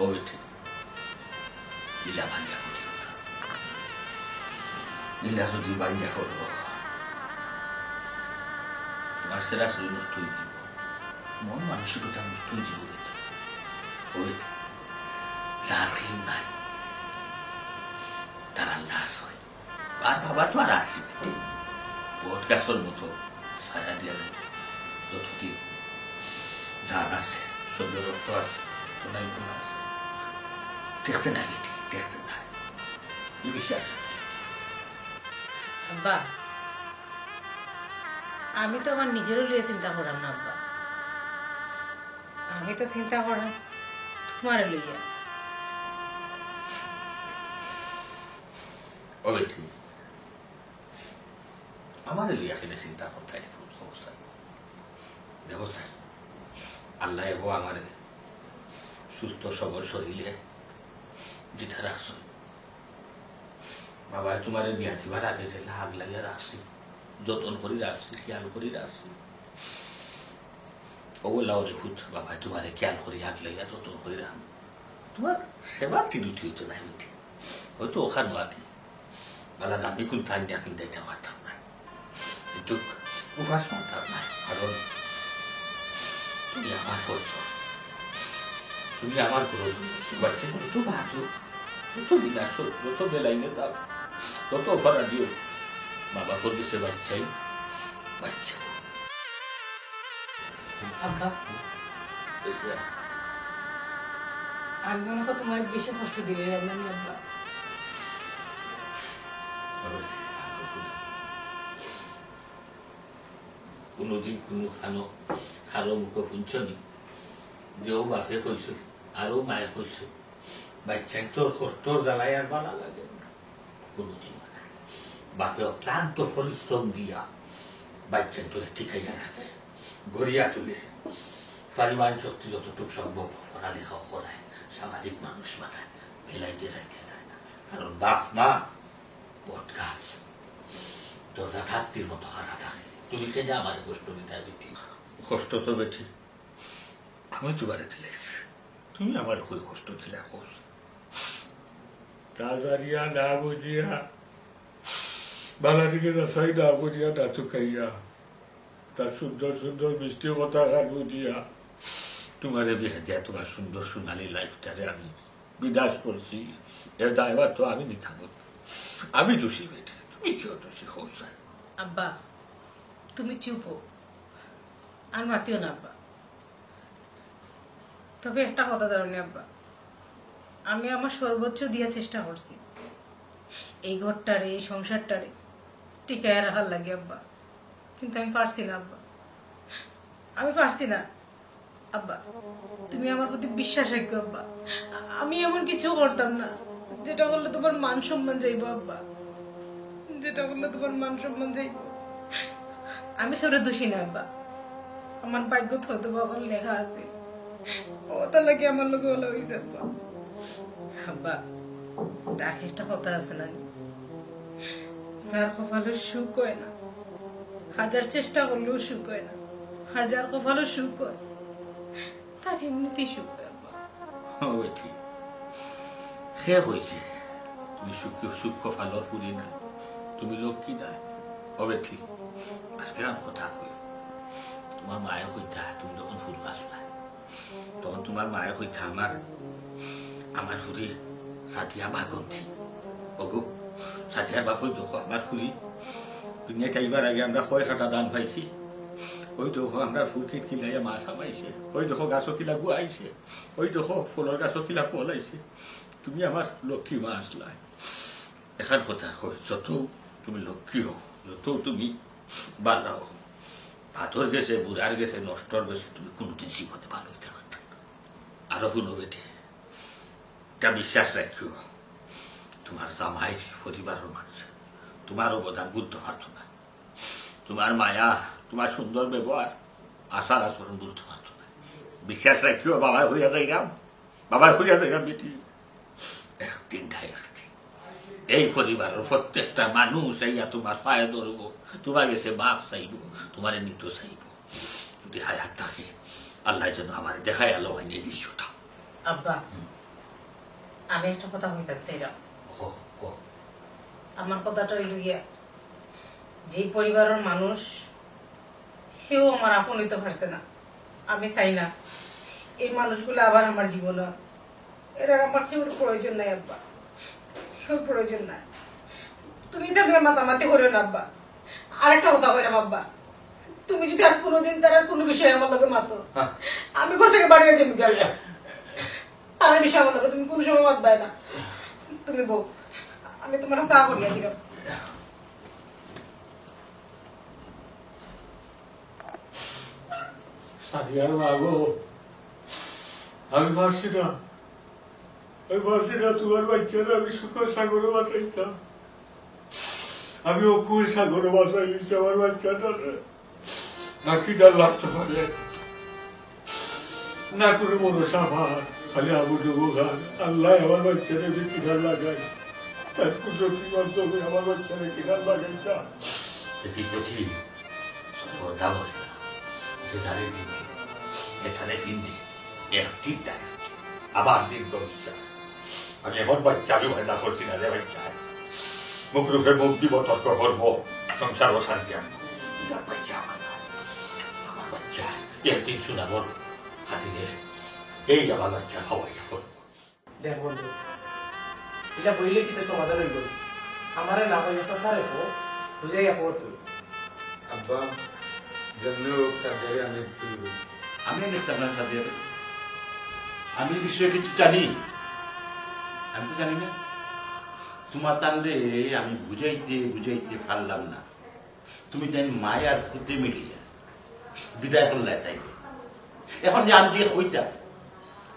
ওই লীলা ভাঙ্গা করিও না। লীলা যদি ভাঙ্গা করো তোমার সেরা শরীর নষ্ট হয়ে যাব, মন মানসিকতা নষ্ট হয়ে যাব। ওই যার কেউ নাই তার আল্লাহ হয়। আর বাবা তো আর আসবে বট গাছর মতো ছায়া দিয়া যাবে যতদিন যার আছে, শরীরে রক্ত আছে, তোলাই ভালো আছে। দেখতে নাই বেটি, দেখতে নাই। এই বিশ্বাস আব্বা, আমি তো আমার নিজেরও লিয়ে চিন্তা করাম না আব্বা, আমি তো চিন্তা করাম তোমার লইয়া। ও বেটি, আমার লিয়া খেলে চিন্তা করতে দেখো স্যার, আল্লাহ এগো আমার সুস্থ সবল শরীরে যেটা রাখছ। বাবা তোমার বিয়া দিবার আগে যে লাগ লাগিয়ে রাখছি, যতন করে রাখছি, খেয়াল করে রাখছি। ওগুলাও রেখুত বাবা তোমার খেয়াল করে আগ লাগিয়া যতন করে রাখ। তোমার সেবা তিরুটি হইতো নাই বেটি, হয়তো ওখানে আগে বালা দামি কোন থান দিয়া কিনতে পারতাম না, কিন্তু উপাস মারতাম না। কারণ তুমি আমার করছ, তুমি আমার খরচ বাচ্চা যত ভালো, যত বিনাশ, যত বেলাইনে দাও, তত ভাড়া দিও। বাবা করতেছে বাচ্চাই বাচ্চা। আব্বা, আমি মনে করি তোমার বেশি কষ্ট দিলে আমি আব্বা। কোনোদিন কোনো খালো মুখে শুনছনি যেও বাপে কইস আরো মায়ে কইস বাচ্চাই তোর কষ্টর জ্বালাই আর ভালো লাগে কোনোদিন বাপে অক্লান্ত পরিশ্রম দিয়া বাচ্চাই তোরে টিকাইয়া রাখে, গড়িয়া তুলে পরিমাণ শক্তি যতটুকু সম্ভব পড়ালেখাও করায়, সামাজিক মানুষ বানায়, ফেলাইতে যাইতে দেয় না। কারণ বাপ মা বট গাছ দরজা ধাত্রীর মতো হারা থাকে। তুমি কেন আমার কষ্ট দিতে বেটি? কষ্ট তো বেটি আমি চুবারে দিলেছি, তুমি আমার কই কষ্ট দিলে হোস রাজারিয়া না বুঝিয়া বালা দিকে যাচাই না করিয়া নাচু খাইয়া তার সুন্দর সুন্দর মিষ্টি কথা গান বুঝিয়া তোমারে বিয়ে দেয়া তোমার সুন্দর সোনালী লাইফটারে আমি বিনাশ করছি। এর দায়ভার তো আমি নিতাম, আমি দোষী বেটি, তুমি কেউ দোষী হোস। আব্বা তুমি চুপ হো, আর মাতিও না আব্বা। তবে একটা কথা জানি আব্বা, আমি আমার সর্বোচ্চ দেওয়ার চেষ্টা করছি এই ঘরটারে, এই সংসারটারে টিকায় রাখার লাগে আব্বা, কিন্তু আমি পারছি না আব্বা, আমি পারছি না আব্বা। তুমি আমার প্রতি বিশ্বাস রাখো আব্বা, আমি এমন কিছু করতাম না যেটা করলে তোমার মান সম্মান যাইব আব্বা, যেটা করলে তোমার মান সম্মান যাইব। আমি সেটা দোষী না আব্বা, আমার ভাগ্য হয়তো আমার লেখা আছে, ও তার লাগে আমার লোক বলা হয়েছে আব্বা। আব্বা ডাকে একটা কথা আছে না, যার কপালের সুখ হয় না হাজার চেষ্টা করলেও সুখ হয় না, আর যার কপালের সুখ হয় তার এমনিতেই সুখ হয় আব্বা। ঠিক সে হয়েছে, তুমি সূক্ষ্ম ফালর ফুরি না, তুমি লক্ষ্মী না হবে ঠিক। আজকে আমার কথা কই, তোমার মায়ের হইতা তুমি যখন ফুল আসলা তখন তোমার মায়ের হইতা আমার ফুরি সাথিয়া বাগন্তি ওগো সাথিয়া বাগ হই দেখো আমার ফুরি দুনিয়া চাইবার আগে আমরা কয় কাটা দান পাইছি। ওই দেখো আমরা ফুল খেত কিনাইয়া মাছ আমাইছে, ওই দেখো গাছও কিলা গুয়াইছে, ওই দেখো ফুলের গাছও কিলা পলাইছে। তুমি আমার লক্ষ্মী মা আসলাই। এখান কথা যত তুমি লক্ষ্মী হও, যত তুমি বালা হও, পাথর গেছে, বুড়ার গেছে, নষ্টর গেছে, তুমি কোনোদিন জীবনে ভালো হইতে পারত। আরো কোনো বেটে এটা বিশ্বাস রাখিও, তোমার জামাই পরিবারের মানুষ তোমার অবদান বুঝতে পারত না, তোমার মায়া, তোমার সুন্দর ব্যবহার, আচার আচরণ বুঝতে পারত না। বিশ্বাস রাখিও, বাবা হইয়া যাইরাম, বাবা হইয়া যাইরাম বেটি। একদিন এই পরিবারের প্রত্যেকটা মানুষ আইয়া তোমার পায়ে ধরবো, তোমার কাছে মাফ চাইব, তোমার নিত চাইব। যদি হায়াত থাকে আল্লাহ যেন আমার দেখায় আলো হয় এই দৃশ্যটা। আব্বা আমি একটা কথা কইতাম সেইরা ও, ও, আমার কথাটা হইল গিয়া যে পরিবারের মানুষ কেউ আমার আপন হইতে পারছে না, আমি চাই না এই মানুষগুলো আবার আমার জীবনে। এর আমার কেউর প্রয়োজন নাই আব্বা, কেউর প্রয়োজন নাই। তুমি তাহলে মাতামাতি করো না আব্বা। আরেকটা কথা কইরাম আব্বা, তুমি যদি আর কোনোদিন তার কোনো বিষয় আমার লগে মাতো, হ্যাঁ। আমি ঘর থেকে বাড়ি গেছি তার বিষয় আমার লগে তুমি কোনো সময় মাতবাই না। তুমি বউ, আমি তোমার চা করিয়া দিলাম। সাদিয়ার মাগো, আমি পারছি না, আমি পারছি না। তোমার বাচ্চারা আমি সুখ সাগরে বাঁচাইতাম, আমি অকুর সাগরে বাঁচাই নিচ্ছি আমার বাচ্চাটা। না কি ডাল লাগতে পারে, না কোনো মনসা ভাত, খালি আবু ডুবু খান। আল্লাহ আমার বাচ্চারা যে কিনার লাগাই, তার কুদরতি মাধ্যমে আমার বাচ্চারা কিনার লাগাইতা। দেখিস দেখি কথা বলে না, যে দাঁড়িয়ে দিন এখানে হিন্দি একটি টাইম আবার দিন দশটা। আমি এমন বাচ্চা আমি ভয়না করছি না রে বাচ্চা, মুখ রূপের মুখ দিব, তর্ক করবো, সংসার অশান্তি আনবো। যার বাচ্চা আমার বাচ্চা একদিন শুনাবো হাতিয়ে এই আমার বাচ্চা খাওয়াইয়া করবো। দেখ বন্ধু, এটা বইলে কিন্তু সমাধান হইব। আমারে না কইলে সারে কো বুঝে গেছো তুই। আব্বা যেমনি হোক সাদিয়ারে আমি দিব। আমি দেখতাম না সাথে, আমি এই বিষয়ে কিছু জানি? আমি তো জানি না। তোমার তান্ডে আমি বুঝাইতে বুঝাইতে পারলাম না। তুমি জানি মায়ার ফুতে মিলিয়া বিদায় করলে তাই। এখন যে আমি যে হইতাম,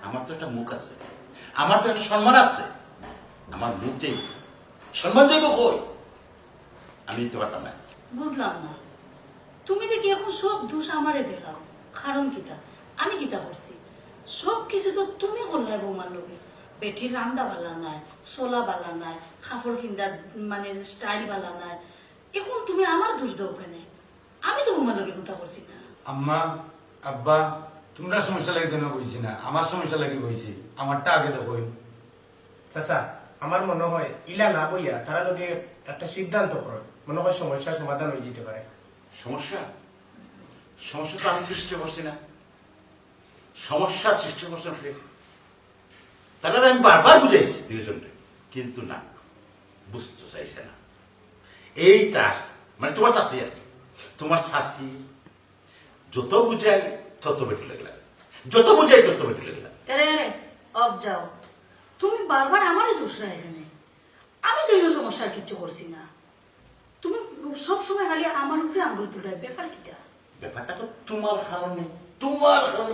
আমার তো একটা মুখ আছে, আমার তো একটা সম্মান আছে, আমার মুখ দেই সম্মান দেব কই? আমি দিতে পারতাম না। বুঝলাম না, তুমি দেখি এখন সব দোষ আমারে দেখাও। কারণ কিতা, আমি কিতা করছি? সব কিছু তো তুমি করলাই বৌমার লোকে। বেঠির রান্দা বালা নাই, সোলা বালা নাই, কাপড় ফিন্দার মানে স্টাইল বালা নাই। এখন তুমি আমার দোষ দাও কেন? আমি তো বৌমার লোকে কথা করছি না। আম্মা আব্বা তোমরা সমস্যা লাগে কেন বলছি না, আমার সমস্যা লাগে বলছি। আমারটা আগে দেখো। চাচা, আমার মনে হয় ইলা না বইয়া তারা লোকে একটা সিদ্ধান্ত করো, মনে হয় সমস্যার সমাধান হয়ে যেতে পারে। সমস্যা সমস্যা তো আমি সৃষ্টি করছি না, সমস্যা সৃষ্টি করছেন সে। তারা আমি বারবার বুঝাইছি দুজনকে, কিন্তু না, বুঝতে চাইছে না। এই তার মানে তোমার চাষি আর কি, তোমার শাশি যত বুঝাই তত বেটে লেগে, যত বুঝাই তত বেটে লেগে। আরে আরে অব যাও, তুমি বারবার আমারই দোষ রায় এখানে। আমি তো এই সমস্যার কিচ্ছু করছি না। তুমি সব সময় খালি আমার উপরে আঙুল তুলে, ব্যাপার কিটা? ব্যাপারটা তো তোমার কারণে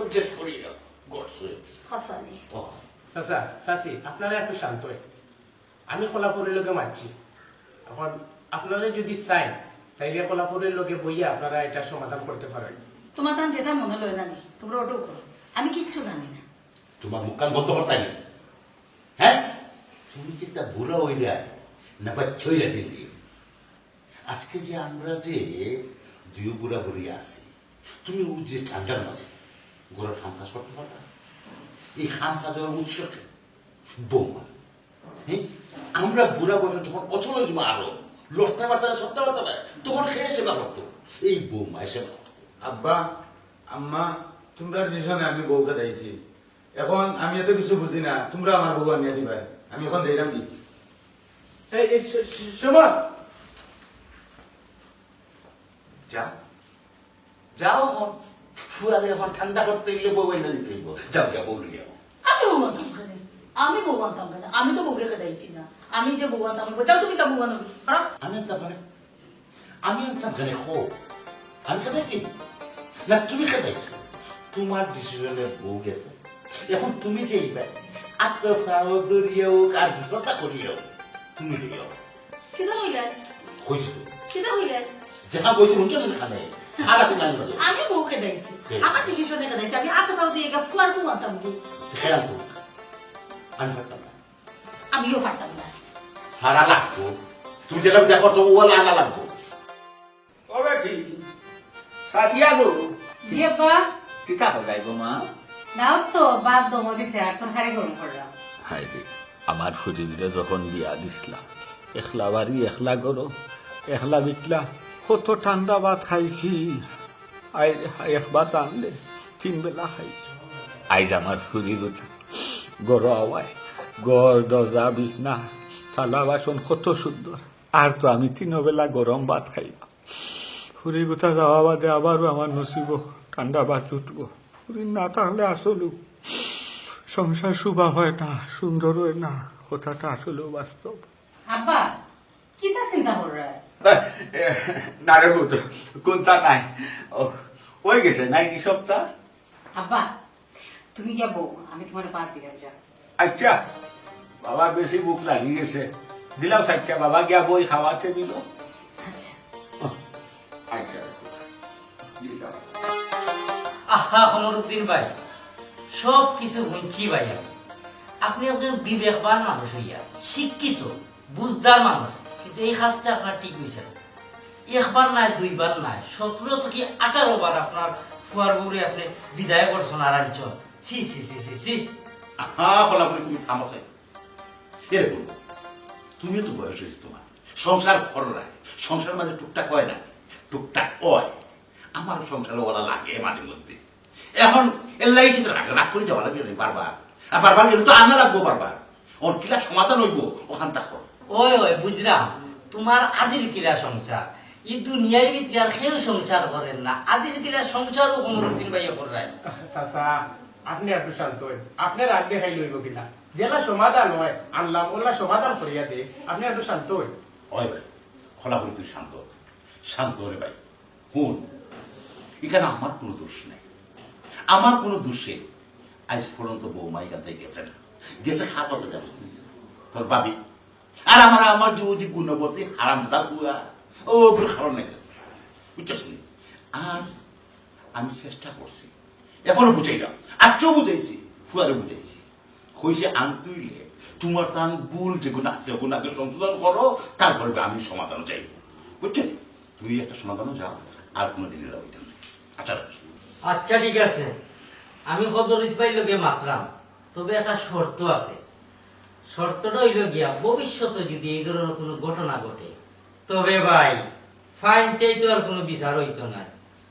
বিশেষ করি গড়ছে। হাসানি ও, চাচা চাচি, আপনারা একটু শান্ত হয়। আমি কলাপুরের লোকে মারছি। এখন আপনারা যদি চাই তাইলে কলাপুরের লোকে বইয়া আপনারা এটা সমাধান করতে পারেন। তোমার তান যেটা মনে লয় না নি, তোমরা ওটাও করো। আমি কিচ্ছু জানি না। তোমার মুখ কান বন্ধ করতে না, হ্যাঁ? তুমি কি তা বুড়া হইলা না বাচ্চা হইলা দিন দিন? আজকে যে আমরা যে দুই বুড়া বুড়ি আছি, তুমি যে ঠান্ডার মাঝে গোড়া খাম কাজ করতে পারবা? এই খাম কাজের উৎস বৌমা। হ্যাঁ, আমরা বুড়া বয়সে যখন অচল জমা আরো লড়তে পারতে না, সরতে পারতে না, তখন খেয়ে সেবা করতো এই বৌমা সেবা করতো। আব্বা আম্মা তোমরা ডিসিশনে আমি বউকে দিয়েছি। এখন আমি এত কিছু বুঝি না, তোমরা আমার বউ আনিয়ে দিবা। আমি এখন যাইলাম দি। এই সময় যাও যাও, এখন ফুয়ালে এখন ঠান্ডা করতে গেলে বউ এনে দিতে হইব। যাও যাও, বউ নিয়ে যাও। আমি বউ আনতাম কেন? আমি বউ আনতাম কেন? আমি তো বউকে খেদাইছি না। আমি যে বউ আনতাম, যাও তুমি তা বউ আনো। আমি আনতাম মানে, আমি আনতাম কেন? খো আমি খেতেছি না, তুমি খেতেছ? তোমার ডিসিশনে বউ গেছে, এখন তুমি যে আত্মফাও দরিয়াও কার্যতা করিও, তুমি দিও। কিনা হইলেন? কইছি তো, কিনা হইলেন? যেখানে কইছি শুনছো না, খানে খালা তুমি আনবে। আমি বউ খেদাইছি, আমার ডিসিশনে খেদাইছি। আমি আত্মটাও দিয়ে গা ফুয়ার বউ আনতাম কি? খেয়াল তো আমি পারতাম না, আমিও পারতাম না। হারা লাগতো। তুমি যেটা দেখো তো ওয়ালা আনা লাগতো। তবে ঠিক সাদিয়া গো দিয়াপা কিতা হলাই গো মা? নাও তো বাদ দমো দিছে এখন হাড়ি গরম করলাম। হাই রে, আমার ফুরিরে যখন বিয়া দিছিলাম একলা বাড়ি একলা গরো একলা বিকলা কত ঠান্ডা ভাত খাইছি একবার টানলে 3 বেলা খাইছি আইজ আমার ফুরি গোটা গরো আওয়ায় গড় দরজা বিছনা থালা বাসন কত সুন্দর আর তো আমি 3 বেলা গরম ভাত খাইবা ফুরি গোটা যাওয়া বাদে আবারও আমার নসিব ঠান্ডা ভাত উঠবো ফুরি না তাহলে আসলু সংসার শুভা হয় না সুন্দর হয় না কথাটা আসলেও বাস্তব আব্বা কিতা চিন্তা কররা না রে কোনটা নাই ওই গেছে নাই কি সবটা আব্বা তুমি গিয়া বউ আমি তোমার পার দিলাম যা আচ্ছা বাবা বেশি বুক লাগি গেছে দিলাম সাচ্চা বাবা গিয়া বই খাওয়াতে দিল আচ্ছা আচ্ছা দিলাম। আহা কমরুদ্দিন ভাই সব কিছু শুনছি ভাইয়া আপনি একজন বিবেকবান মানুষ হইয়া শিক্ষিত বুঝদার মানুষ কিন্তু এই কাজটা আপনার ঠিক হয়েছে না। একবার নাই 2 বার নাই 17 থেকে 18 বার আপনার ফুয়ার বউরে আপনি বিদায় করছেন আর একজন ছি ছি ছি ছি ছি কলাপুরি তুমি থামো চাই এরে বলবো তুমিও তো বয়স হয়েছে তোমার সংসার খররায় সংসার মাঝে টুকটাক হয় না টুকটাক হয় আমারও সংসারে ওরা লাগে মাঝে মধ্যে এখন এর লাগে কিন্তু রাগ করে যাওয়া লাগবে না বারবার আর বারবার গেলে তো আনা লাগবো বারবার ওর কিলা সমাধান হইব ওখান তা করো ওই ওই বুঝলাম তোমার আদির কিরা সংসার এই দুনিয়ার ভিতরে আর কেউ সংসার করেন না আদির কিরা সংসারও কমরুদ্দিন ভাইয়া করে চাচা আপনি একটু শান্ত হন আপনার আগ দেখাই লইব কিনা যেলা সমাধান হয় আনলাম ওলা সমাধান করিয়া দে আপনি একটু শান্ত হন হয় ভাই খোলাপুরি তুই শান্ত হ। শান্ত রে ভাই হুন এখানে আমার কোনো দোষ নেই আমার কোনো দোষে আজ পর্যন্ত বৌমা এখান থেকে গেছে না গেছে খাওয়া কথা যাবে তোর বাবি আর আমার যে গুণবতী হারাম দাদা ফুয়া ওগুলো কারণে গেছে বুঝছিস নি? আর আমি চেষ্টা করছি এখনো বুঝাইলাম আজকেও বুঝাইছি ফুয়ারে বুঝাইছি হয়েছে আনতুইলে তোমার তান ভুল যেগুলো আছে ওগুলো আগে সংশোধন করো তারপরে আমি সমাধান চাইব বুঝছো তুমি একটা সমাধানও যাও আর কোনো দিন এলা হইতে নেই আচ্ছা রাখছি। আচ্ছা ঠিক আছে আমি কদরিত ভাই লোকে মাতলাম তবে একটা শর্ত আছে শর্তটা হইল গিয়া ভবিষ্যতে যদি এই ধরনের কোনো ঘটনা ঘটে তবে ভাই ফাইন চাইতো আর কোনো বিচার হইতো না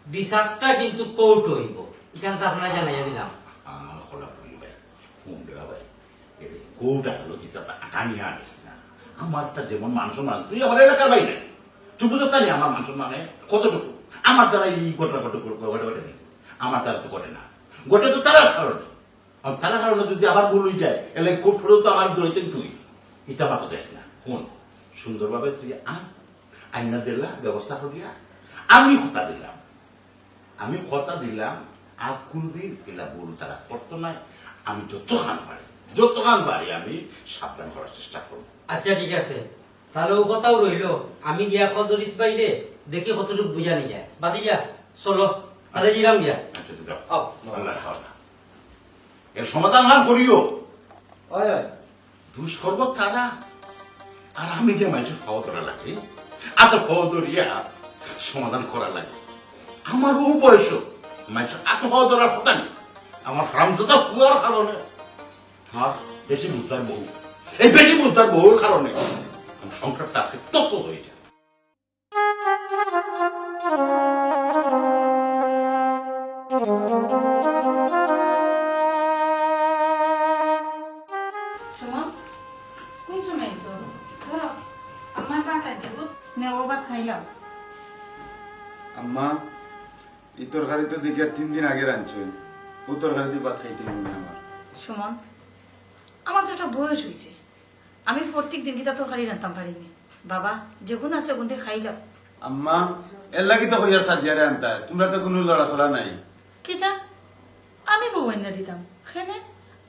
বিচারটা কিন্তু কোর্ট হইব এখানটা আপনারা জানাইয়া দিলাম আমার খোলাপুরি ভাই ফোন দেওয়া ভাই কোটা হলো যেটা টানিয়ে আনিস না আমারটা যেমন মান সম্মান তুই আমার এলাকার বাইরে তুই বুঝতে পারি আমার মান সম্মানে কতটুকু আমার দ্বারা এই ঘটনা ঘটে নেই আমার দ্বারা তো ঘটে না ঘটে তো তারা কারণে তারা কারণে যদি আবার ভুল হয়ে যায় এলে কোট ফেরো তো আমার দড়িতেন তুই এটা মাথা যাস না শোন সুন্দরভাবে তুই আইনা দিলা ব্যবস্থা করিয়া আমি কথা দিলাম আর কোনদিন এলা ভুল তারা করতো না আমি যতক্ষণ পারি আমি সাবধান করার চেষ্টা করবো আচ্ছা ঠিক আছে তাহলে ও কথাও রইল আমি গিয়া কদরিস বাইরে দেখি কতটুকু বুঝা নিয়ে যায় বাতি যা চলো তাহলে জিরাম গিয়া আচ্ছা তুই যাও। আও, আল্লাহ হাওলা। এর সমাধান হার করিও ওই ওই তুই সর্বত তারা আর আমি গিয়ে মানুষের খাওয়া করা লাগে এত খাওয়া ধরিয়া সমাধান করা লাগে আমার বহু বয়স মানুষের এত খাওয়া ধরার কথা নেই আমার হারামদাদা পুয়ার কারণে আমার বেশি বুঝতার বহু এই বেশি বুঝতার বহুর কারণে আমার সংসারটা আজকে তত্ত্ব হয়ে যায় সুমন কোন সময় আইছো আমার ভাত আছে গো নে ও ভাত খাইলাম আম্মা এই তরকারি তো দেখি আর 3 দিন আগে রাঁধছই ও তরকারি দিয়ে ভাত খাইতে মনে আমার সুমন আমার তো একটা বয়স হয়েছে আমি প্রত্যেক দিন কিতা তরকারি রান্তাম পারিনি বাবা যেগুন আছে ওগুন দিয়ে খাইলাম আম্মা এর লাগি তো কইয়ার সাদিয়ারে আনতা তোমরা তো কোনো লড়াচড়া নাই কিতা আমি বউ এনে দিতাম খেনে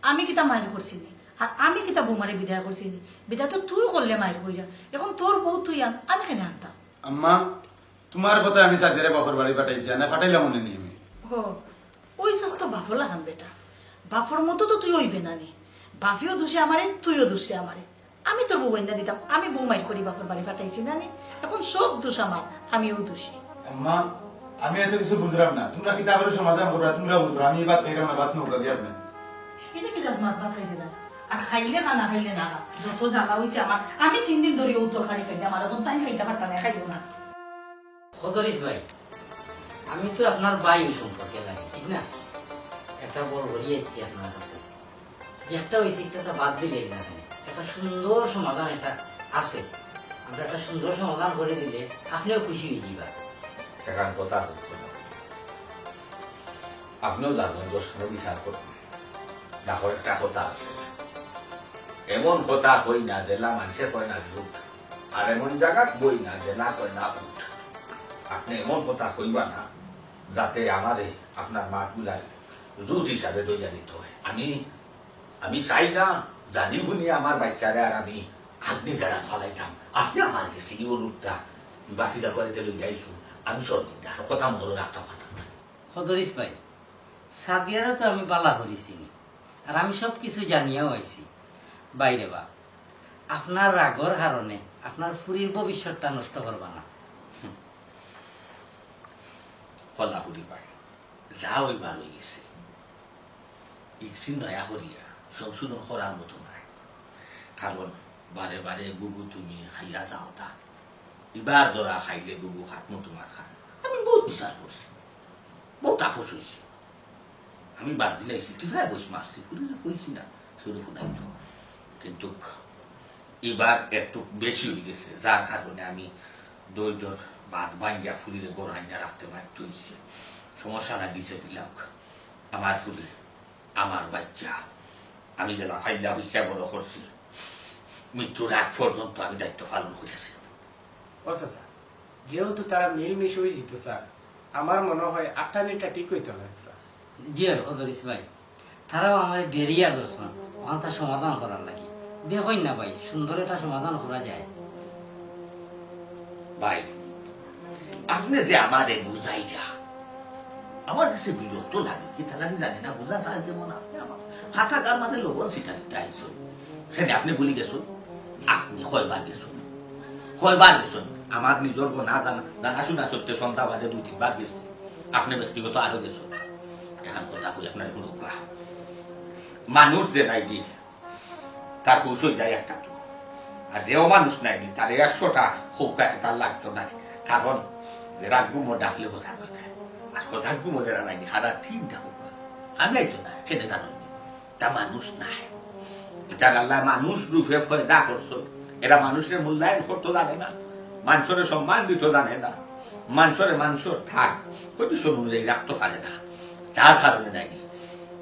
আমি কিতা মাইল করছি নি আর আমি কিতা বৌমারে বিদায় করছি নি বিদায় তো তুই করলে মাইল কইরা এখন তোর বউ তুই আন আমি কেন আনতাম আম্মা তোমার কথা আমি সাদিয়ারে বাপর বাড়ি পাঠাইছি না পাঠাইলাম মনে নেই আমি ও ওই তো বাফর লাগান বেটা বাফর মতো তো তুই হইবে না নি বাফিও দোষে আমারে তুইও দোষে আমারে আমি তোর বউ এনে দিতাম আমি বউ মাইল করি বাপর বাড়ি পাঠাইছি না নি এখন সব দোষ আমার আমিও দোষী আম্মা আমি এত কিছু বুঝলাম না তোমরা কি তাহলে সমাধান করবা তোমরা বুঝবা আমি এই ভাত খাইলাম না ভাত নৌকা দিয়ে আপনি এটা কি জাত ভাত খাইতে না আর খাইলে খানা খাইলে না খা। যত জ্বালা হয়েছে আমার, আমি 3 দিন ধরে ও তরকারি খাইলে আমার এখন তাই খাইতে পারতাম না, খাইও না। খদরিস ভাই, আমি তো আপনার বায়ু সম্পর্কে জানি, ঠিক না? একটা বড় বলিয়েছি আপনার কাছে, যে একটা হয়েছে একটা বাদ দিলেন না, একটা সুন্দর সমাধান একটা আছে, আমরা একটা সুন্দর সমাধান করে দিলে আপনিও খুশি হয়ে যাবেন। এখন কথা হচ্ছে না, আপনিও জানেন দর্শনে বিচার করুন, দেখো একটা কথা আছে, এমন কথা কই না জেলা মানুষের কয় না ঝুট, আর এমন জায়গা বই না জেলা কয় না উঠ। আপনি এমন কথা কইবা না যাতে আমারে আপনার মাত গুলাই রুট হিসাবে দইয়া নিতে হয়। আমি চাই না জানি শুনি আমার বাচ্চারা আর আমি আপনি গাড়া ফলাইতাম, আপনি আমার গেছি ও রুটটা বাতিটা করে লই যাইছো, আমি শর্মিন্দা, আর কথা মনে রাখতে পারতাম না। খদরিস ভাই, সাদিয়ারা তো আমি বালা করেছি, আর আমি সব কিছু জানিয়াও আইছি। বাইরে বা আপনার রাগর কারণে আপনার ফুরির ভবিষ্যৎটা নষ্ট করবা না। ফলাফুরি পাই যা ওইবার হয়ে গেছে, ইকসি নয়া করিয়া সংশোধন করার মতো নাই, কারণ বারে বারে গুগু তুমি খাইয়া যাও তা, এবার ধরা খাইলে গুগু হাতমো তোমার খান। আমি বহুত বিচার করছি, বহুত তাপস হয়েছি, আমি বাদ দিলাইছি, টিফায় বস মারছি, ফুরিয়ে কইছি না শুরু শুনাই তো, কিন্তু এবার একটু বেশি হয়ে গেছে, যার কারণে আমি ধৈর্যর বাদ ভাঙ্গিয়া ফুরিরে গোড়াইয়া রাখতে বাধ্য হয়েছি। সমস্যা না দিছে দিলাম, আমার ফুরি আমার বাচ্চা, আমি যে লাফাইলা হইসা বড় করছি, মৃত্যুর আগ পর্যন্ত আমি দায়িত্ব পালন করেছি। ও চাচা, যেহেতু তারা মিলমিশ হয়ে যেত স্যার, আমার মনে হয় আটানিটা ঠিক হইতে হবে স্যার। জি হয় খদরিস ভাই, তারাও আমার বেরিয়ে দর্শন ওখান তার সমাধান করার লাগে, দেখই না ভাই সুন্দর একটা সমাধান করা যায়। ভাই আপনি যে আমারে বুঝাইটা আমার কাছে বিরক্ত লাগে, কি তা লাগে জানি না, বোঝা যায় যেমন আপনি আমার ফাটা গার মানে লবণ শিখা দিতে আইসুন, সেখানে আপনি বলি গেছুন, আপনি কয়বার গেছুন, কয়বার গেছুন, আমার নিজের গোনা জানা শোনা সত্যি সন্ধ্যা বাজে 2-3 বার গেছে, আপনি ব্যক্তিগত আরো গেছুন। এখন কথা কই আপনার কোনো মানুষ যে নাই দি তার কৌশল যায় একটা, আর যেও মানুষ নাই দি তার 100টা খোকা তার লাগতো না, কারণ যে রাগুমো ডাকলে হোসা করতে, আর হোসা গুমো যারা নাই হারা 3টা খোকা, আমি আইতো না কেনে জানেন, তা মানুষ নাই, এটা আল্লাহ মানুষ রূপে ফয়দা করছো, এরা মানুষের মূল্যায়ন করতে জানে না, মানুষের সম্মান দিতে জানে না, মানুষের থাক কন্ডিশন অনুযায়ী রাখতে পারে না, যার কারণে নাই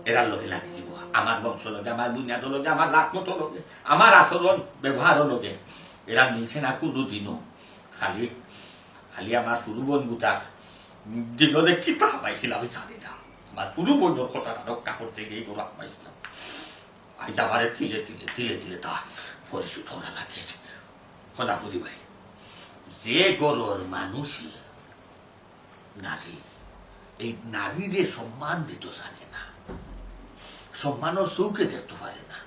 এরা লোকে লাগিয়েছি, আমার বংশ লোকে, আমার বুনিয়াদ লোকে, আমার লাখমত লোকে, আমার আচরণ ব্যবহার লোকে এরা মিলছে না কোনোদিনও। খালি খালি আমার পুরু বন্ধুটার দিনলে কি টাকা পাইছিল আমি জানি না, আমার পুরু বন্ধুর কথাটা রক্ষা করতে গিয়ে গোলা পাইছিলাম, আজ আমার তিলে তিলে তিলে তিলে তা পরিশোধ করা লাগে। ফলাফুরি ভাই, যে গরুর মানুষই নারী, এই নারীরে সম্মান দিতে জানে না, সম্মানও চৌকে দেখতে পারে না,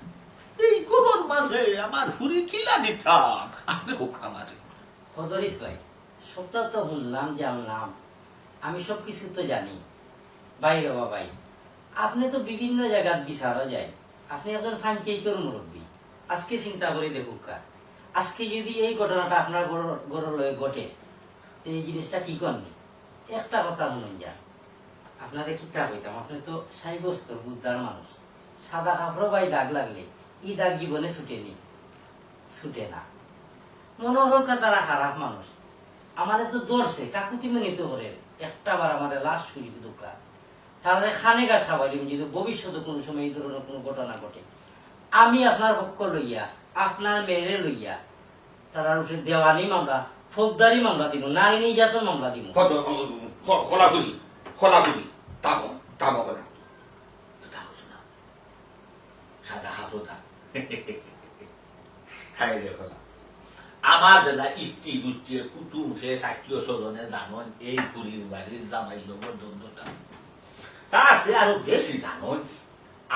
এই গরুর মাঝে আমার হুরি কিলা দিতাম, আপনি হোক আমারে। খদরিস ভাই, সবটা তো শুনলাম জানলাম, আমি সব কিছু তো জানি। বাইরে ভাই, আপনি তো বিভিন্ন জায়গার বিচারও যায়, আপনি একজন পঞ্চায়েতের মুরব্বী, আজকে চিন্তা করে দেখুক, আজকে যদি এই ঘটনাটা আপনার গরুর লয়ে ঘটে, এই জিনিসটা কি করনি? একটা কথা শুনুন যান, আপনাদের কিতাব হইতাম, আপনি তো সাইবস্তর বুঝদার মানুষ, সাদা কাপড় বাই দাগ লাগলে এই দাগ জীবনে ছুটে না, মনে হোক তারা খারাপ মানুষ, আমাদের তো দৌড়ছে কাকুতি মিনিত করে একটা বার আমার লাশ ছুরি দোকা, তাহলে খানে গা সাবাইলিম যদি ভবিষ্যতে কোনো সময় এই ধরনের কোনো ঘটনা ঘটে, আমি আপনার পক্ষ লইয়া আপনার মেয়েরে লইয়া তারা উঠে দেওয়ানি মামলা, ফৌজদারি মামলা দিব, নারী নির্যাতন মামলা দিব। খোলাগুলি তাবো তাবো করে সাদা হাফরোদা খাই দেখো না, আমার বেলা ইষ্টি গুষ্টি কুটুম খেয়ে সাক্ষীয় স্বজনে জানন এই পুরীর বাড়ির জামাই লোকের দ্বন্দ্বটা, তার সে আরো বেশি জানন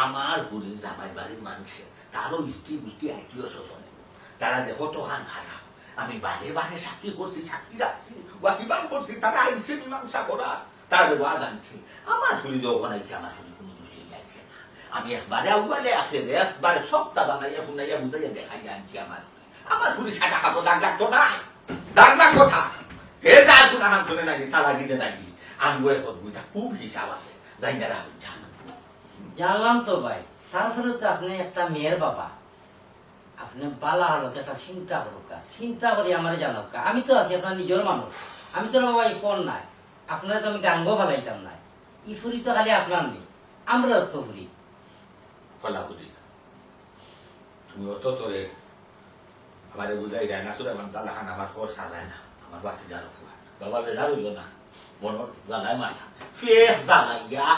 আমার পুরীর জামাই বাড়ির মানুষের, তারও ইষ্টি গুষ্টি আত্মীয় স্বজনে, তারা দেখো তো খান খারাপ, আমি বারে বারে সাক্ষী করছি, সাক্ষী রাখছি, ওয়াকিবান করছি, তারা আইনছে মীমাংসা করা, তার ব্যবহার আনছি, আমার শরীর যখন আইছে আমার শরীর কোনো দোষী যাইছে না, আমি একবারে আউবালে আসে যে একবারে সব দাদা নাই এখন নাই বুঝাইয়া দেখাই আনছি আমার ফুরি সাদা খাতো দাগ লাগতো নাই দাগ লাগতো কথা হে যা গুণা হান করে নাই তালা দিতে নাই আনবয়ে করবুটা খুব হিসাব আছে যাই না রাহুল জান জানলাম তো ভাই তারপরে তো আপনি একটা মেয়ের বাবা আপনি বালা হালত একটা চিন্তা করুক চিন্তা করি আমার জানুক আমি তো আছি আপনার নিজের মানুষ আমি তো বাবা এই ফোন নাই আপনার তো আমি গাঙ্গ ফেলাইতাম নাই ই ফুরি তো খালি আপনার নেই আমরা তো ফুরি ফলাফুলি তুমি অত তোরে আমারে বুঝাই দেয় না তোরে আমার দাদা খান আমার খোঁজ সাজায় না আমার বাচ্চা জানো বাবা বেজার হইল না মনের জ্বালায় মাথা ফেস জ্বালাইয়া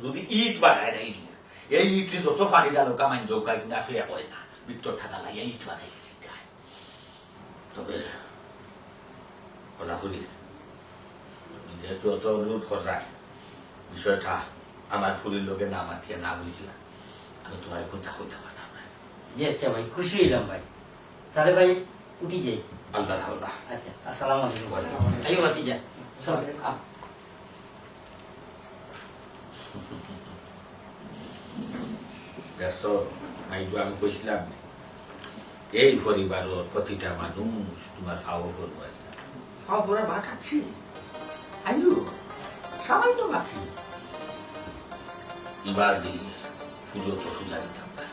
যদি ইট বানায় না ইট এই ইটে যত ফাড়ি ডালো কামাই দৌকাই না ফেয়া করে না ভিতর ঠাতা লাইয়া ইট বানাই গেছি তবে ফলাফুলি যেহেতু অত অনুরোধ করায় বিষয়টা আমার ফুলির লোকে না মাথিয়া না বুঝিয়া আমি তোমার কথা কইতে পারতাম না জি আচ্ছা ভাই খুশি হইলাম ভাই তাহলে ভাই উঠি যাই আল্লাহ আল্লাহ আচ্ছা আসসালামু আলাইকুম ওয়ালাইকুম আইও বাতি যা চল দেখছো মাইদু আমি কইছিলাম এই পরিবারের প্রতিটা মানুষ তোমার খাওয়া করবো খাওয়া পড়া ভাত আছে আইও সামান্য বাকি এবার দিয়ে পুজো তো সোজা দিতাম না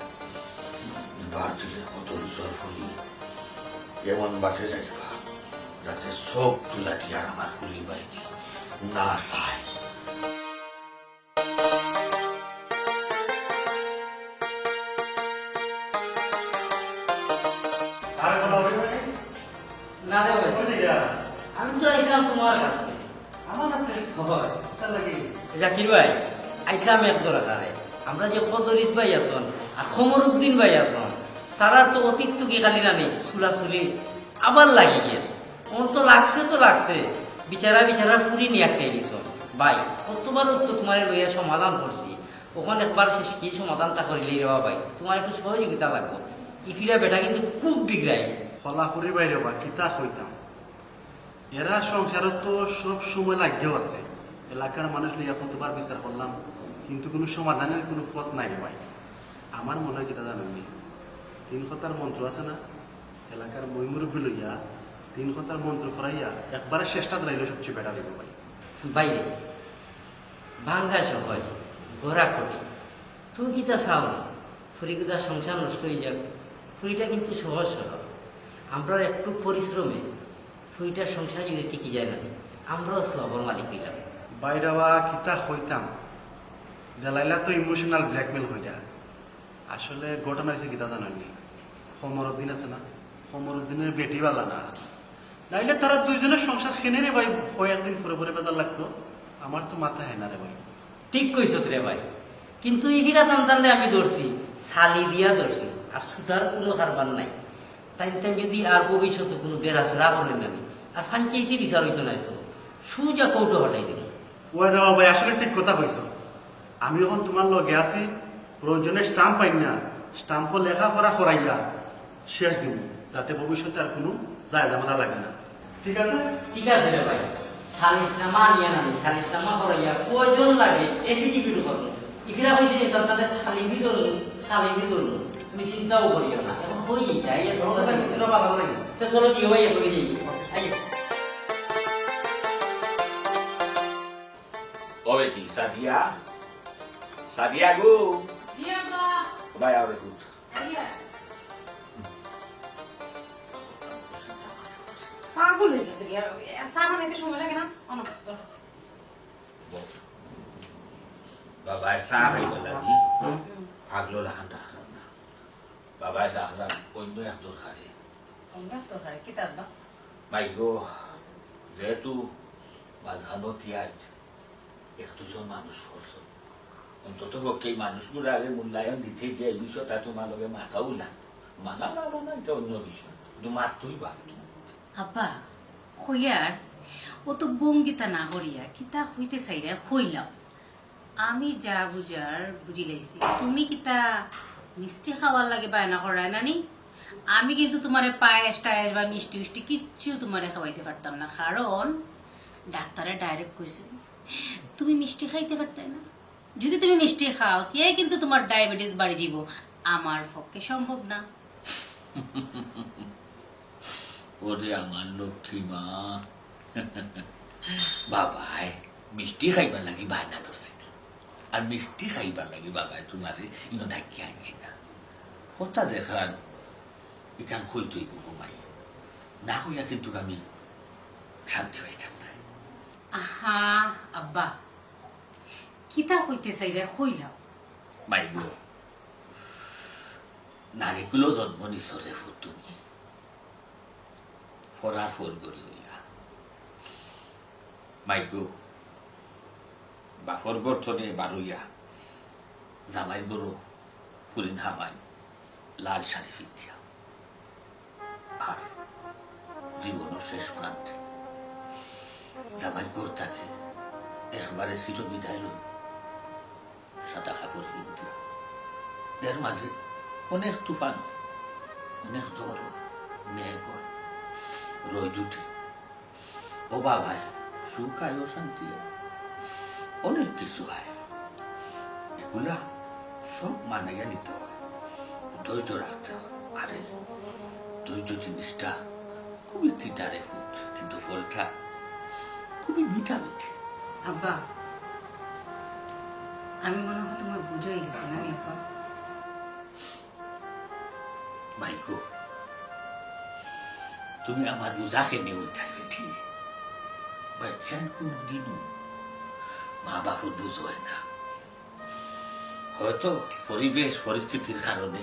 এবার দিলে কত জল ফুলি এমন বাটে যাইবা যাতে সব তুলাটি আর আমার ফুলি বাড়িটি না চায় না রে ভাই আমি তো আইছিলাম তোমার কাছে জাকির ভাই আইছিলাম এক দরকারে আমরা যে ফদরিস ভাই আছেন আর খমরউদ্দিন ভাই আছেন তারার তো অতীত তো কি খালি না নেই চুলাচুলি আবার লাগি গিয়েছে আমার তো লাগছে বিচারা ফুরি নিয়ে একটা দিয়েছ ভাই কতবার তো তোমার লইয়া সমাধান করছি ওখানে একবার শেষ কি সমাধানটা করিলেই রে ভাই তোমার একটু সহযোগিতা লাগবে ইফিরা বেটা কিন্তু খুব বিগড়াই ফলাফুরি বাইরে বা কিতা হইতাম এরা সংসারত তো সব সময় লাগেও আছে এলাকার মানুষ লইয়া কতবার বিচার করলাম কিন্তু কোনো সমাধানের কোনো পথ নাই ভাই আমার মনে হয় যেটা জানেননি 3 কথার মন্ত্র আছে না এলাকার ময়মুরব্বী লইয়া 3 কথার মন্ত্র ফরাইয়া একবারে চেষ্টা দিলাইলে সবচেয়ে বেটার হইব ভাই বাইরে ভাঙ্গা সহজ ঘোরা করি তুই কিতা চাও না ফুরিকিতার সংসার নষ্ট হয়ে যাবে ফুরিটা কিন্তু সহজ সরল আমরা একটু পরিশ্রমে ফুরিটার সংসার যদি টিকে যায় না আমরাও সবর মালিক দিলাম বাইরে বা কিতা হইতাম দেলাইলা তো ইমোশনাল ব্ল্যাকমেল হয়ে যায় আসলে ঘটনা হয়েছে কিতা জানেননি সমরউদ্দিন আছে না সমরউদ্দিনের বেটিওয়ালা না নাইলে তারা দুইজনের সংসার খেনে রে ভাই কয়েকদিন পরে বেদার লাগতো আমার তো মাথা হয় না রে ভাই ঠিক কইস রে ভাই কিন্তু ইভিরা টানটানলে আমি ধরছি ছালি দিয়া ধরছি আর সুতার কোনো কারবার নাই তাই যদি আর ভবিষ্যতে কোনো দেড়াছড়া করেন না আর ফাঞ্চাইতে বিচার হইতো নাই তো সুজা কৌটো হটাই দিল ওই রে ভাই আসলে ঠিক কথা কইছ আমি যখন তোমার লগে আছি প্রয়োজনে স্টাম্প পাই না স্টাম্পও লেখাপড়া করাইয়া শেষ দিন যাতে ভবিষ্যতে আর কোনো যায় জামানা লাগে না ঠিক আছে ঠিক আছে রে ভাই সালিশনামা নিয়ে নামি সালিশনামা করাইয়া প্রয়োজন লাগে এফিটিভিট করবো ইফিরা হয়েছে যে তাদের সালিবি ধরলো তুমি চিন্তাও করিও না এখন হই যাই তো চলো কি হয়ে যাবে যাই ওবে কি সাদিয়া গো ভাই আরে গুড পাগল হয়ে গেছে চা বানাইতে সময় লাগে না বাবা চাহ খাইব লাগি ভাগলো লাহান ডাকলাম না বাবাই ডাকলাম অন্য এক দরকারে মাই গো যেহেতু মাঝখানো তিয়াজ এক দুজন মানুষ করছো অন্তত পক্ষে এই মানুষগুলো আগে মূল্যায়ন দিতে গিয়ে এই বিষয়টা তোমার লগে মাথাও না মানা না মানা এটা অন্য বিষয় কিন্তু মারতুই বাকি আব্বা হইয়ার ও তো বঙ্গিতা না হরিয়া কিতা হইতে চাইরা হইলাম আমি যা বুঝার বুঝি লাইছি তুমি কিতা মিষ্টি খাওয়ার লাগে বায়না করায় নানি আমি কিন্তু তোমার পায়েস টায়েস বা মিষ্টি মিষ্টি কিচ্ছু তোমার খাওয়াইতে পারতাম না কারণ ডাক্তারে ডাইরেক্ট কইছে তুমি মিষ্টি খাইতে পারতে না যদি তুমি মিষ্টি খাও তিয়াই কিন্তু তোমার ডায়াবেটিস বাড়ি যাব, আমার পক্ষে সম্ভব না। ওরে আমার লক্ষ্মী মা, বাবাই মিষ্টি খাইবার লাগি বায়না ধরছি না, আর মিষ্টি খাইবার লাগি বাবাই তোমার ইনো ডাকি আনছি না। হতা দেখার এখান হইতই ঘুমাই না হইয়া কিন্তু আমি শান্তি পাইতাম না। আহা আব্বা, কিতা কইতে চাইলে কইলাও। মাইগো নারীগুলো জন্ম নিছরে ফুট তুমি ফরার ফোর গড়ি হইয়া মাইগো বাফর গর্থনে বারইয়া জামাই গরু ফুরিন হামাই লাল শাড়ি ফিতিয়া আর জীবনের শেষ প্রান্তে জামাই গর তাকে একবারে চির বিদায় লই সাদা কাপড় কিনতে এর মাঝে অনেক তুফান, অনেক জ্বর, মেঘ রোদ উঠে, ও বাবায় সুখ আয় ও শান্তি অনেক কিছু হয়। এগুলা সব মানাইয়া নিতে হয়, ধৈর্য রাখতে হয়। আরে ধৈর্য জিনিসটা খুবই তিতারে ফুট, কিন্তু ফলটা খুবই মিঠা মিঠে। আব্বা, আমি মনে হয় তোমার বুঝে গেছি না আব্বা। মাইকো তুমি আমার বুঝাকে নিয়ে উঠাই বেঠি, বাচ্চান কোনদিনও মা বাপুর বুঝ হয় না। হয়তো পরিবেশ পরিস্থিতির কারণে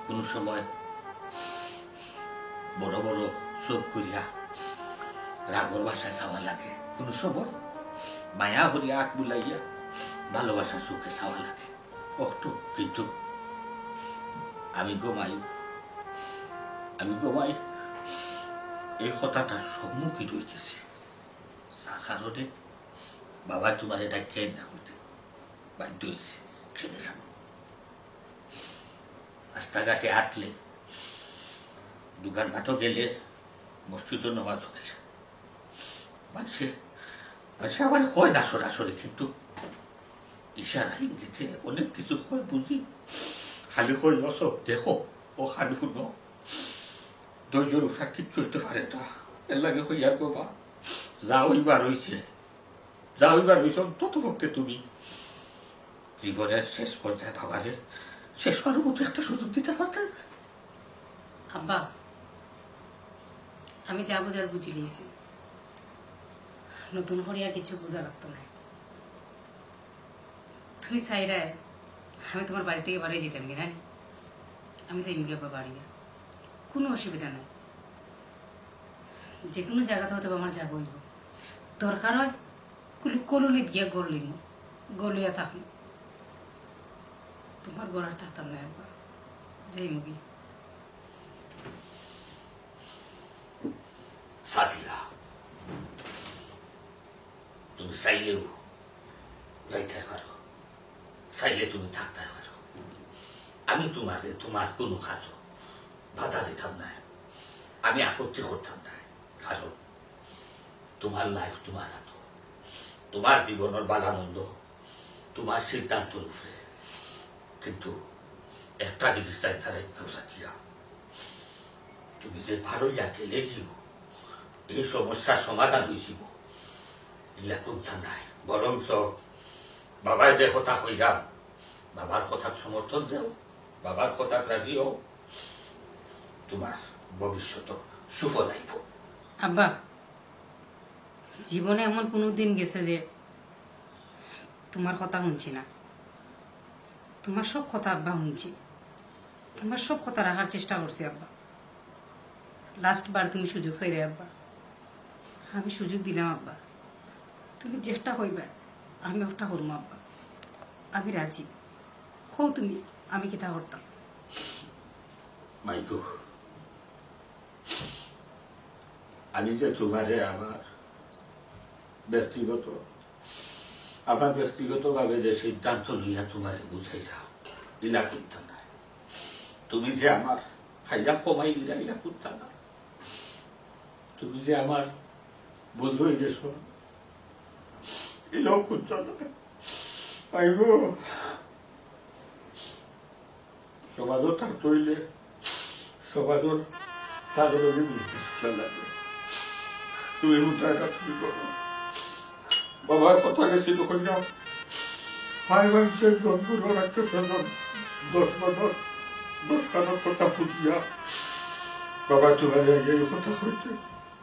কোনো সময় বড় বড় চোখ করিয়া রাগর বাসায় চাওয়া লাগে, কোনো সময় মায়া হরিয়া আখ বুলাইয়া ভালোবাসার চোখে চাওয়া লাগে। অটো কিন্তু আমি গোমাই এই কথাটা সম্মুখীন হইতেছে, যার কারণে বাবা তোমার এটা খেয়ে না হইতে বাধ্য হয়েছে। খেলে জানো রাস্তাঘাটে আটলে, দোকানঘাটও গেলে, মসজিদও নামাজ গেলে মানুষে আবার হয় না সরাসরি, কিন্তু ইশারা ইঙ্গিতে অনেক কিছু হয় বুঝি। খালি হয় সব দেখো ও খালি শুনো, ধৈর্যর উঠা কিচ্ছু হইতে পারে না। এর লাগে হইয়ার বাবা যা হইবার হইছে, যা হইবার হইছ ততপক্ষে তুমি জীবনের শেষ পর্যায়ে বাবারে শেষবারের মতো একটা সুযোগ দিতে পারতে। আব্বা, আমি যা বোঝার বুঝি লিয়েছি, নতুন করে আর কিছু বোঝা লাগতো না। তুমি চাইলে আমি তোমার বাড়ি থেকে বাড়ি যেতাম কিনা, আমি চাই মিলে বাড়িয়া কোনো অসুবিধা নাই। যে কোনো জায়গাতে হয়তো আমার যা হইব, দরকার হয় কলোনিত গিয়া গড় লইম, গড় লইয়া থাকুন। তোমার গড় আর থাকতাম না একবার, যাই মুগি। সাথীরা তুমি চাইলেও যাইতে পারো, চাইলে তুমি থাকতে পারো। আমি তোমার কোনো কাজও বাধা দিতাম না, আমি আপত্তি করতাম না। কারণ তোমার লাইফ তোমার হাত, তোমার জীবনের বালানন্দ তোমার সিদ্ধান্তর উপরে। কিন্তু একটা জিনিস চাই না রেখেও সাথীরা, তুমি যে ভালোইয়া গেলে গিয়েও এই সমস্যার সমাধান হয়েছিল ইলা কোনটা নাই। বরঞ্চ বাবাই যে কথা কইরাম, বাবার কথা সমর্থন দেও, বাবার কথা রাখিও, তোমার ভবিষ্যৎ সুফল আইব। আব্বা, জীবনে এমন কোনো দিন গেছে যে তোমার কথা শুনছি না? তোমার সব কথা আব্বা শুনছি, তোমার সব কথা রাখার চেষ্টা করছি আব্বা। লাস্ট বার তুমি সুযোগ চাইলে আব্বা, আমি সুযোগ দিলাম আব্বা। তুমি যেটা হইবা আমি ওটা করবো আব্বা, আমি রাজি। হও তুমি, আমি কিতা করতাম। মাইকো, আমি যে তোমারে আমার ব্যক্তিগতভাবে যে সিদ্ধান্ত লইয়া তোমারে বুঝাইলাম ইলা করতাম না। তুমি যে আমার খাইয়া কমাই দিলা ইলা করতাম না। তুমি যে আমার বুঝ হয়ে গেছো এলাও করতাম না। আইব সমাজও থাকতে হইলে সমাজের তাদের বিশ্বাস লাগবে। তুমি উঠাটা তুমি করো। বাবার কথা গেছি তখন যাও 5 বন্ধুরা রাখতে সজন 10 খানোর কথা ফুটিয়া বাবা তোমার আগে এই কথা হয়েছে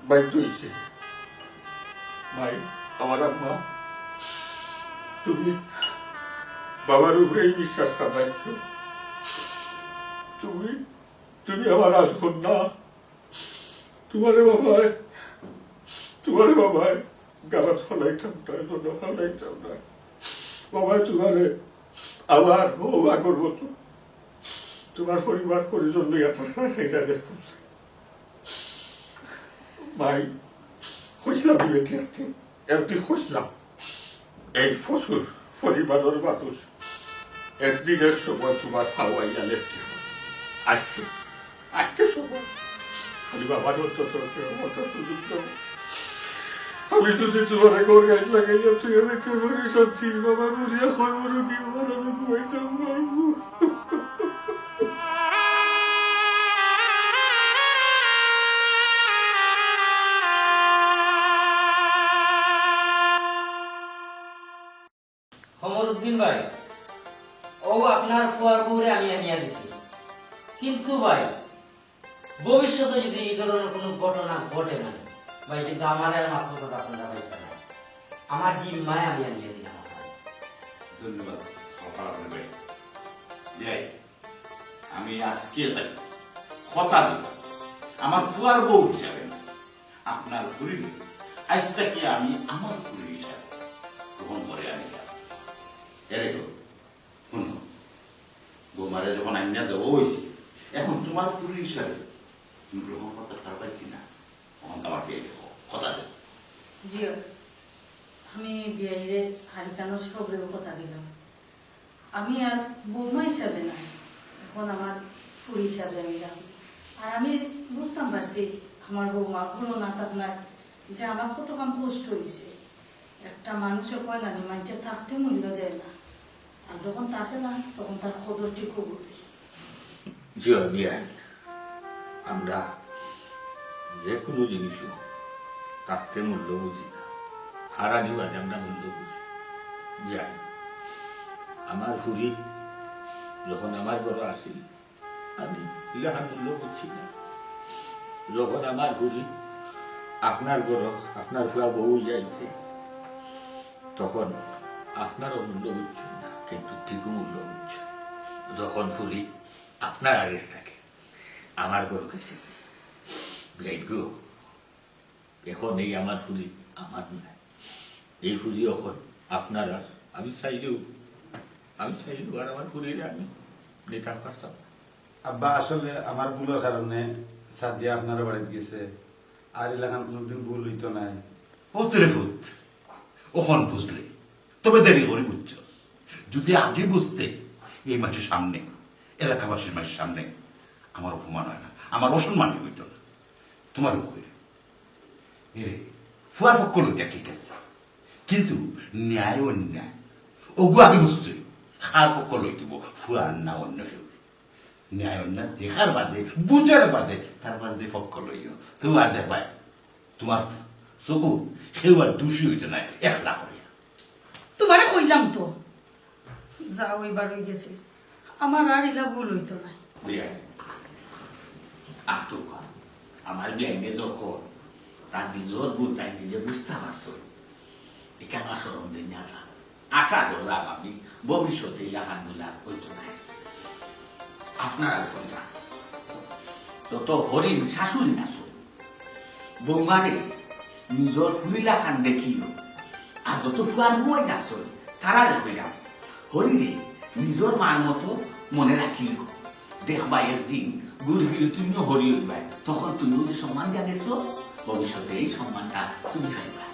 বাধ্য হয়েছে। ভাই আমার আম্মা তুমি বাবার উপরেই বিশ্বাসটা রাখছো। তুমি আমার রাজকন্যা। তোমারে বাবায় গালাত ফলাইতাম না, জন্য ফলাইতাম না। বাবা তোমারে আবার আগর মতো তোমার পরিবার পরিজন লইয়া থাকা সেইটা দেখতাম। ভাই খুঁজলাম বেটি একদিন খুঁজলাম এই ফসল পরিবারের মানুষ একদিনের সময় তোমার হাওয়াইয়া লেখতে আসছে সময় খালি বাবার অন্তত সুযোগ দেব। আমি যদি তোমার ঘর গাছ লাগাইয়া তুই দেখতে পারি সত্যি বাবা মরিয়া হয় বড় কি আমি ঘুমাইতাম পারবো। কমরউদ্দিন ভাই, ও আপনার ফুয়ার বউরে আমি আনিয়া দিছি, কিন্তু ভাই ভবিষ্যতে যদি এই ধরনের কোনো ঘটনা ঘটে না ভাই, কিন্তু আমার আর মাত্র কথা আপনারা পাইতে না, আমার জিম্মায় আমি আনিয়ে দিলাম। ধন্যবাদ আপনাকে। আমি আজকে তাই কথা দিই আমার ফুয়ার বউ হিসাবে আপনার পুরী আজ থেকে আমি আমার পুরী হিসাবে গ্রহণ করে আনি। শুনো বৌমারে যখন আইনা দেবো হয়েছে, এখন তোমার পুরী হিসাবে তুমি গ্রহণ করতে পারবে কিনা তখন তোমার বিয়ে দেবো, কথা দেব। জিও আমি বিয়ের হারিকানোর সবরেও কথা দিলাম। আমি আর বৌমা হিসাবে না, এখন আমার ফুরি হিসাবে আমি রাখি। আর আমি বুঝতাম পারছি আমার বৌমা কোনো না থাকনার যে আমার কত কাম কষ্ট হয়েছে। একটা মানুষও কয় না মানুষের থাকতে মূল্য দেয় না, আর যখন থাকে না তখন তার খবর ঠিকও বুঝে। আমরা যে কোনো জিনিসও থাকতে মূল্য বুঝি না, হারানি বাজে আমরা মূল্য বুঝি। আমার ফুরি যখন আমার ঘরে আসি আমি ইলাহার মূল্য বুঝছি না, যখন আমার ফুরি আপনার ঘর আপনার ফুয়া বউ যাইছে তখন আপনারও মূল্য বুঝছেন না, কিন্তু ঠিকও মূল্য বুঝছে। যখন ফুরি আপনার আগে থাকে আমার ঘর গেছে এখন এই আমার ফুরি আমার নয়, এই ফুরি এখন আপনার। আর আমি চাইলেও আর আমার ফুরিরে আমি নিতাম পারতাম। আব্বা আসলে আমার ভুলের কারণে সাদিয়া আপনার বাড়িতে গেছে, আর এলাকার কোনোদিন ভুল হইতো নাই। ওতরে ফুট ওখন বুঝলে তবে দেরি করে বুঝছ। যদি আগে বুঝতে এই মাসের সামনে এলাকাবাসীর মাসের সামনে আমার অপমান হয় না, আমার অসম্মানই হইত না। তোমার উপরে এরে ফুয়ার পক্ষ লইতে ঠিক আছে, কিন্তু ন্যায় অন্যায় ওগু আগে বুঝতে খার পক্ষ লইতেব ফুয়ার না অন্য কেউ। ন্যায় অন্যায় দেখার বাদে বুঝার বাদে তার বাদে পক্ষ লইও। তুমি আর দেখবাই তোমার চকু কেউ আর দোষী হইতে নাই একলা করিয়া। তোমারে কইলাম তো যা ওইবার হয়ে গেছে, আমার আর এলা ভুল হইতো না। আমার বিয়াইনে যখন তার নিজের ভুল তাই নিজে বুঝতে পারছো, এখানে সরম দিন আশা করলাম আমি ভবিষ্যতে ইলাকান গুলা হইতো না। আপনারা যত হরিণ শাশুড়ি নাচো বৌমারে নিজের ফুলিলা খান দেখিও, আর যত ফুয়ার বই নাচো তারা হইলাম হরিণে নিজের মার মতো মনে রাখিও। দেখবা একদিন গুড় হইলে তুমিও হরি হইবা, তখন তুমি যদি সম্মান জানিয়েছ ভবিষ্যতে এই সম্মানটা তুমি খাইবা।